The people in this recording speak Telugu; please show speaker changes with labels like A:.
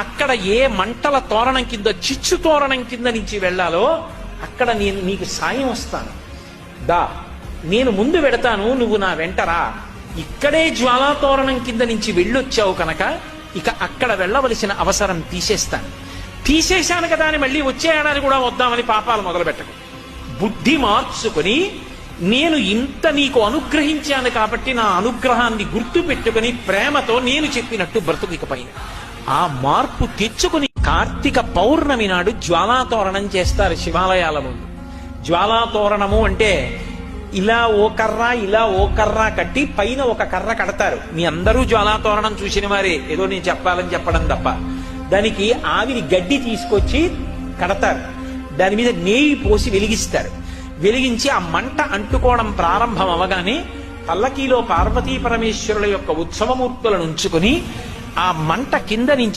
A: అక్కడ ఏ మంటల తోరణం కింద చిచ్చు తోరణం కింద నుంచి వెళ్ళాలో అక్కడ నేను నీకు సాయం వస్తాను. దా, నేను ముందు వెడతాను, నువ్వు నా వెంటరా. ఇక్కడే జ్వాలా తోరణం కింద నుంచి వెళ్ళొచ్చావు కనుక ఇక అక్కడ వెళ్ళవలసిన అవసరం తీసేశాను కదా అని మళ్ళీ వచ్చే ఏడాది కూడా వద్దామని పాపాలు మొదలుపెట్టకు. బుద్ధి మార్చుకొని నేను ఇంత నీకు అనుగ్రహించాను కాబట్టి నా అనుగ్రహాన్ని గుర్తు పెట్టుకుని ప్రేమతో నేను చెప్పినట్టు బ్రతుకు పైన ఆ మార్పు తెచ్చుకుని కార్తీక పౌర్ణమి నాడు జ్వాలాతోరణం చేస్తారు శివాలయాల ముందు. జ్వాలాతోరణము అంటే ఇలా ఓ కర్ర కట్టి పైన ఒక కర్ర కడతారు. మీ అందరూ జ్వాలాతోరణం చూసిన వారే, ఏదో నేను చెప్పాలని చెప్పడం తప్ప. దానికి ఆవిరి గడ్డి తీసుకొచ్చి కడతారు, దాని మీద నెయ్యి పోసి వెలిగిస్తారు. వెలిగించి ఆ మంట అంటుకోవడం ప్రారంభం అవగానే పల్లకీలో పార్వతీ పరమేశ్వరుల యొక్క ఉత్సవమూర్తులను ఉంచుకుని ఆ మంట కింద నుంచి